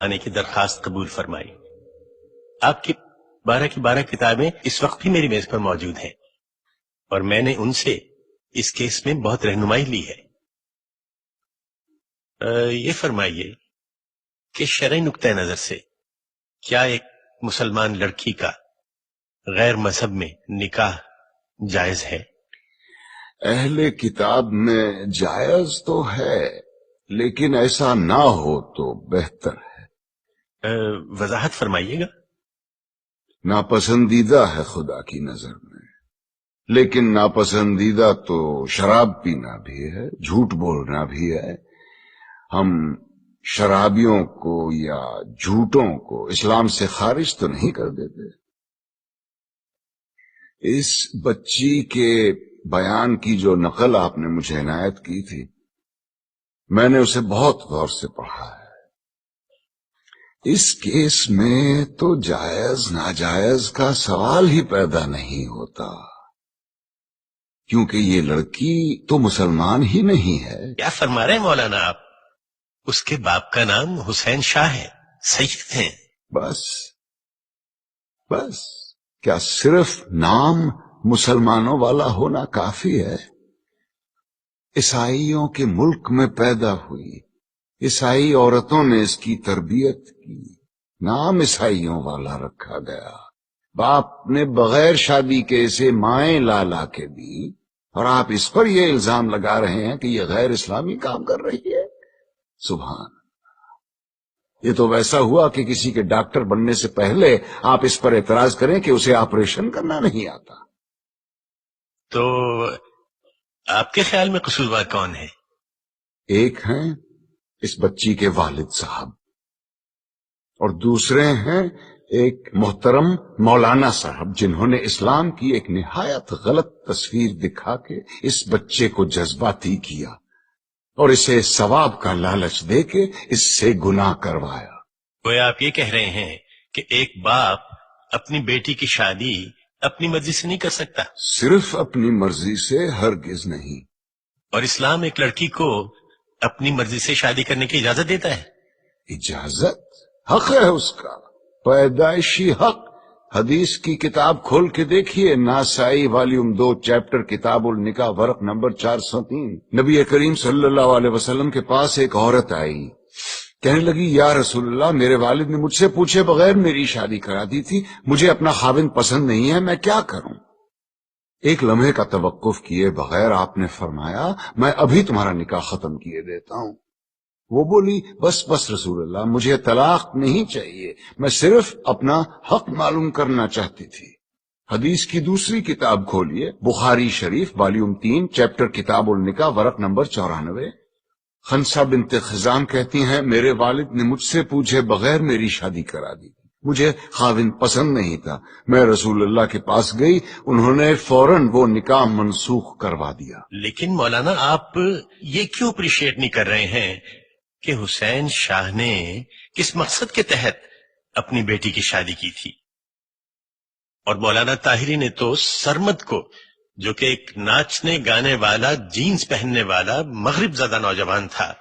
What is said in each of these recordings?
آنے کی درخواست قبول فرمائی۔ آپ کی 12 کی 12 کتابیں اس وقت بھی میری میز پر موجود ہیں اور میں نے ان سے اس کیس میں بہت رہنمائی لی ہے۔ یہ فرمائیے کہ شرعی نقطہ نظر سے کیا ایک مسلمان لڑکی کا غیر مذہب میں نکاح جائز ہے؟ اہل کتاب میں جائز تو ہے، لیکن ایسا نہ ہو تو بہتر ہے۔ وضاحت فرمائیے گا۔ ناپسندیدہ ہے خدا کی نظر میں، لیکن ناپسندیدہ تو شراب پینا بھی ہے، جھوٹ بولنا بھی ہے۔ ہم شرابیوں کو یا جھوٹوں کو اسلام سے خارج تو نہیں کر دیتے۔ اس بچی کے بیان کی جو نقل آپ نے مجھے عنایت کی تھی، میں نے اسے بہت غور سے پڑھا ہے۔ اس کیس میں تو جائز ناجائز کا سوال ہی پیدا نہیں ہوتا، کیونکہ یہ لڑکی تو مسلمان ہی نہیں ہے۔ کیا فرما رہے ہیں مولانا آپ؟ اس کے باپ کا نام حسین شاہ ہے، سید ہیں۔ بس کیا صرف نام مسلمانوں والا ہونا کافی ہے؟ عیسائیوں کے ملک میں پیدا ہوئی، عیسائی عورتوں نے اس کی تربیت کی، نام عیسائیوں والا رکھا گیا، باپ نے بغیر شادی کے اسے مائیں لا لا کے دی، اور آپ اس پر یہ الزام لگا رہے ہیں کہ یہ غیر اسلامی کام کر رہی ہے۔ سبحان، یہ تو ویسا ہوا کہ کسی کے ڈاکٹر بننے سے پہلے آپ اس پر اعتراض کریں کہ اسے آپریشن کرنا نہیں آتا۔ تو آپ کے خیال میں قصوروار کون ہے؟ ایک ہیں اس بچی کے والد صاحب، اور دوسرے ہیں ایک محترم مولانا صاحب، جنہوں نے اسلام کی ایک نہایت غلط تصویر دکھا کے اس بچے کو جذباتی کیا اور اسے ثواب کا لالچ دے کے اس سے گناہ کروایا۔ گویا آپ یہ کہہ رہے ہیں کہ ایک باپ اپنی بیٹی کی شادی اپنی مرضی سے نہیں کر سکتا؟ صرف اپنی مرضی سے ہرگز نہیں۔ اور اسلام ایک لڑکی کو اپنی مرضی سے شادی کرنے کی اجازت دیتا ہے؟ اجازت؟ حق ہے اس کا، پیدائشی حق۔ حدیث کی کتاب کھول کے دیکھیے، ناسائی والیوم 2 چیپٹر کتاب النکاح ورق نمبر 403۔ نبی کریم صلی اللہ علیہ وسلم کے پاس ایک عورت آئی، کہنے لگی یا رسول اللہ، میرے والد نے مجھ سے پوچھے بغیر میری شادی کرا دی تھی، مجھے اپنا خاوند پسند نہیں ہے، میں کیا کروں؟ ایک لمحے کا توقف کیے بغیر آپ نے فرمایا میں ابھی تمہارا نکاح ختم کیے دیتا ہوں۔ وہ بولی بس رسول اللہ، مجھے طلاق نہیں چاہیے، میں صرف اپنا حق معلوم کرنا چاہتی تھی۔ حدیث کی دوسری کتاب کھولیے، بخاری شریف والیوم 3 چیپٹر کتاب النکاح ورق نمبر 94۔ خنسہ بنت خزام کہتی ہیں میرے والد نے مجھ سے پوچھے بغیر میری شادی کرا دی، مجھے خاوند پسند نہیں تھا، میں رسول اللہ کے پاس گئی، انہوں نے فوراً وہ نکاح منسوخ کروا دیا۔ لیکن مولانا آپ یہ کیوں اپریشیٹ نہیں کر رہے ہیں کہ حسین شاہ نے کس مقصد کے تحت اپنی بیٹی کی شادی کی تھی؟ اور مولانا طاہری نے تو سرمد کو، جو کہ ایک ناچنے گانے والا، جینز پہننے والا مغرب زدہ نوجوان تھا،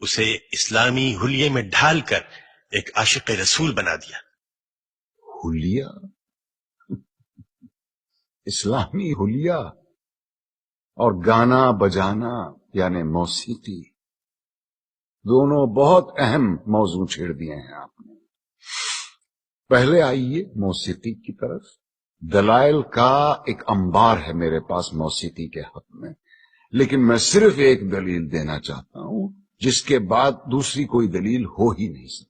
اسے اسلامی حلیے میں ڈھال کر ایک عاشق رسول بنا دیا۔ حلیہ؟ اسلامی حلیہ اور گانا بجانا یعنی موسیقی، دونوں بہت اہم موضوع چھیڑ دیے ہیں آپ نے۔ پہلے آئیے موسیقی کی طرف۔ دلائل کا ایک انبار ہے میرے پاس موسیقی کے حق میں، لیکن میں صرف ایک دلیل دینا چاہتا ہوں جس کے بعد دوسری کوئی دلیل ہو ہی نہیں سکتی۔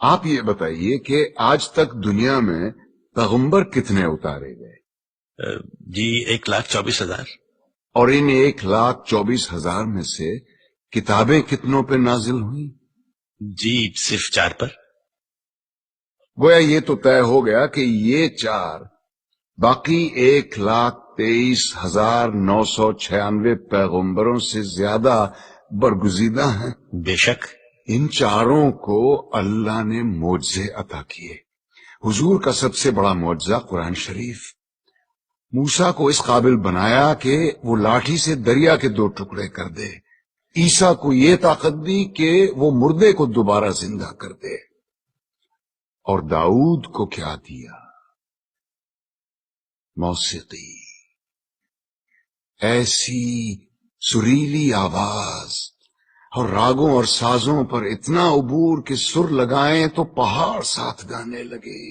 آپ یہ بتائیے کہ آج تک دنیا میں پیغمبر کتنے اتارے گئے؟ جی 1,24,000۔ اور ان 1,24,000 میں سے کتابیں کتنوں پہ نازل ہوئیں؟ جی صرف 4 پر۔ گویا یہ تو طے ہو گیا کہ یہ 4 باقی 1,23,996 پیغمبروں سے زیادہ برگزیدہ ہیں۔ بے شک ان 4 کو اللہ نے معجزے عطا کیے۔ حضور کا سب سے بڑا معجزہ قرآن شریف، موسیٰ کو اس قابل بنایا کہ وہ لاٹھی سے دریا کے 2 ٹکڑے کر دے، عیسیٰ کو یہ طاقت دی کہ وہ مردے کو دوبارہ زندہ کر دے، اور داؤد کو کیا دیا؟ موسیقی، ایسی سریلی آواز اور راگوں اور سازوں پر اتنا عبور کہ سر لگائیں تو پہاڑ ساتھ گانے لگے،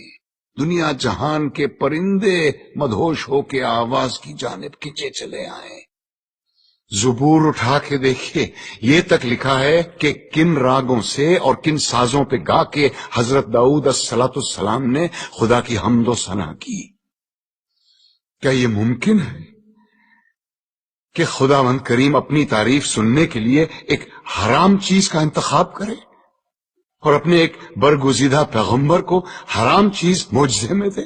دنیا جہان کے پرندے مدہوش ہو کے آواز کی جانب کھنچے چلے آئیں۔ زبور اٹھا کے دیکھیے، یہ تک لکھا ہے کہ کن راگوں سے اور کن سازوں پہ گا کے حضرت داؤد الصلاۃ السلام نے خدا کی حمد و ثنا کی۔ کیا یہ ممکن ہے کہ خداوند کریم اپنی تعریف سننے کے لیے ایک حرام چیز کا انتخاب کرے اور اپنے ایک برگزیدہ پیغمبر کو حرام چیز معجزے میں دے؟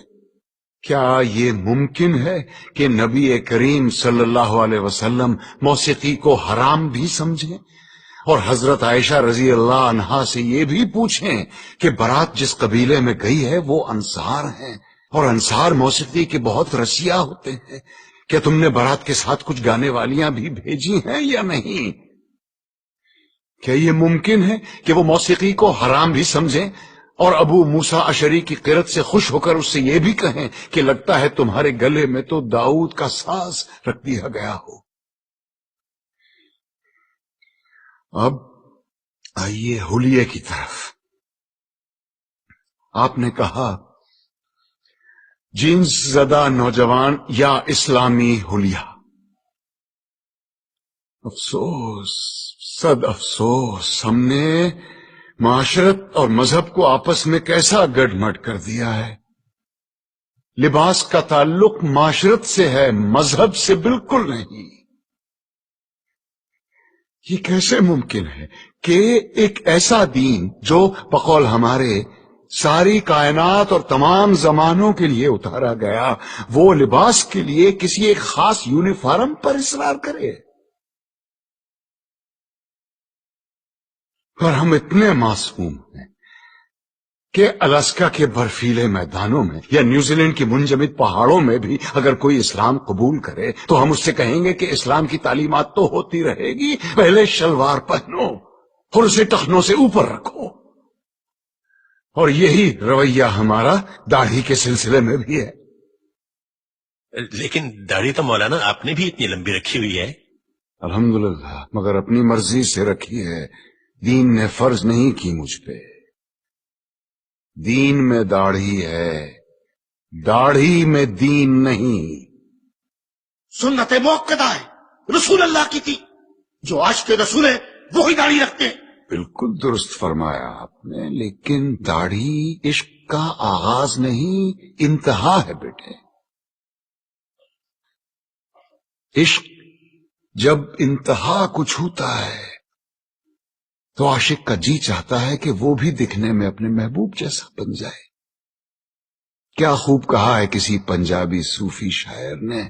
کیا یہ ممکن ہے کہ نبی کریم صلی اللہ علیہ وسلم موسیقی کو حرام بھی سمجھیں اور حضرت عائشہ رضی اللہ عنہا سے یہ بھی پوچھیں کہ برات جس قبیلے میں گئی ہے وہ انصار ہیں اور انصار موسیقی کے بہت رسیا ہوتے ہیں، کیا تم نے برات کے ساتھ کچھ گانے والیاں بھی بھیجی ہیں یا نہیں؟ کیا یہ ممکن ہے کہ وہ موسیقی کو حرام بھی سمجھیں اور ابو موسیٰ اشعری کی قرت سے خوش ہو کر اس سے یہ بھی کہیں کہ لگتا ہے تمہارے گلے میں تو داؤد کا ساز رکھ دیا گیا ہو؟ اب آئیے حلیے کی طرف۔ آپ نے کہا جنس زدہ نوجوان یا اسلامی حلیہ۔ افسوس، صد افسوس، ہم نے معاشرت اور مذہب کو آپس میں کیسا گڑ مڈ کر دیا ہے۔ لباس کا تعلق معاشرت سے ہے، مذہب سے بالکل نہیں۔ یہ کیسے ممکن ہے کہ ایک ایسا دین جو بقول ہمارے ساری کائنات اور تمام زمانوں کے لیے اتارا گیا، وہ لباس کے لیے کسی ایک خاص یونیفارم پر اصرار کرے؟ اور ہم اتنے معصوم ہیں کہ الاسکا کے برفیلے میدانوں میں یا نیوزی لینڈ کی منجمد پہاڑوں میں بھی اگر کوئی اسلام قبول کرے تو ہم اس سے کہیں گے کہ اسلام کی تعلیمات تو ہوتی رہے گی، پہلے شلوار پہنو اور اسے ٹخنوں سے اوپر رکھو۔ اور یہی رویہ ہمارا داڑھی کے سلسلے میں بھی ہے۔ لیکن داڑھی تو مولانا آپ نے بھی اتنی لمبی رکھی ہوئی ہے۔ الحمدللہ، مگر اپنی مرضی سے رکھی ہے، دین نے فرض نہیں کی مجھ پہ۔ دین میں داڑھی ہے، داڑھی میں دین نہیں۔ سنت موقدہ ہے، رسول اللہ کی تھی، جو عاشق رسول ہے وہی داڑھی رکھتے ہیں۔ بالکل درست فرمایا آپ نے، لیکن داڑھی عشق کا آغاز نہیں، انتہا ہے بیٹے۔ عشق جب انتہا کو چھوتا ہے تو عاشق کا جی چاہتا ہے کہ وہ بھی دکھنے میں اپنے محبوب جیسا بن جائے۔ کیا خوب کہا ہے کسی پنجابی صوفی شاعر نے،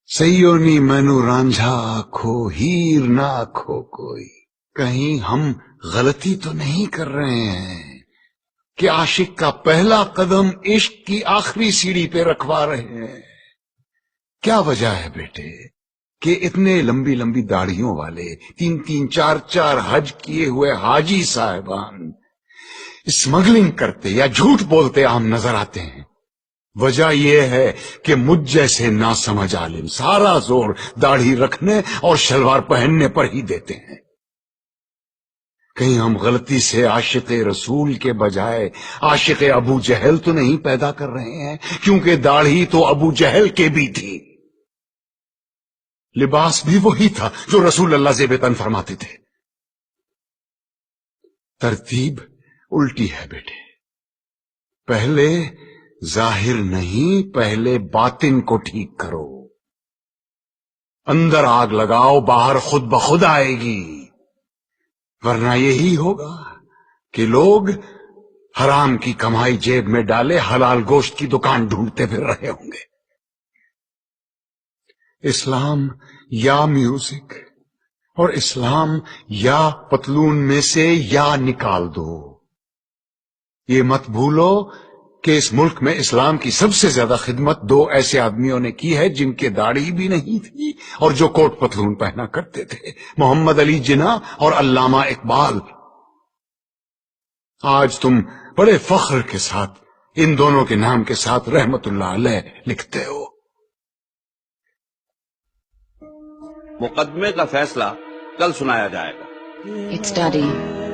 سیونی مینو رانجھا آکھو ہیر نہ آکھو کوئی۔ کہیں ہم غلطی تو نہیں کر رہے ہیں کہ عاشق کا پہلا قدم عشق کی آخری سیڑھی پہ رکھوا رہے ہیں؟ کیا وجہ ہے بیٹے کہ اتنے لمبی لمبی داڑھیوں والے 3-3 4-4 حج کیے ہوئے حاجی صاحبان اسمگلنگ کرتے یا جھوٹ بولتے عام نظر آتے ہیں؟ وجہ یہ ہے کہ مجھ جیسے ناسمجھ عالم سارا زور داڑھی رکھنے اور شلوار پہننے پر ہی دیتے ہیں۔ کہیں ہم غلطی سے عاشق رسول کے بجائے عاشق ابو جہل تو نہیں پیدا کر رہے ہیں؟ کیونکہ داڑھی تو ابو جہل کے بھی تھی، لباس بھی وہی تھا جو رسول اللہ زیب تن فرماتے تھے۔ ترتیب الٹی ہے بیٹے، پہلے ظاہر نہیں، پہلے باطن کو ٹھیک کرو۔ اندر آگ لگاؤ، باہر خود بخود آئے گی، ورنہ یہی ہوگا کہ لوگ حرام کی کمائی جیب میں ڈالے حلال گوشت کی دکان ڈھونڈتے پھر رہے ہوں گے۔ اسلام یا میوزک اور اسلام یا پتلون میں سے یا نکال دو۔ یہ مت بھولو کہ اس ملک میں اسلام کی سب سے زیادہ خدمت دو ایسے آدمیوں نے کی ہے جن کے داڑھی بھی نہیں تھی اور جو کوٹ پتلون پہنا کرتے تھے، محمد علی جناح اور علامہ اقبال۔ آج تم بڑے فخر کے ساتھ ان دونوں کے نام کے ساتھ رحمت اللہ علیہ لکھتے ہو۔ مقدمے کا فیصلہ کل سنایا جائے گا۔ It's Daddy.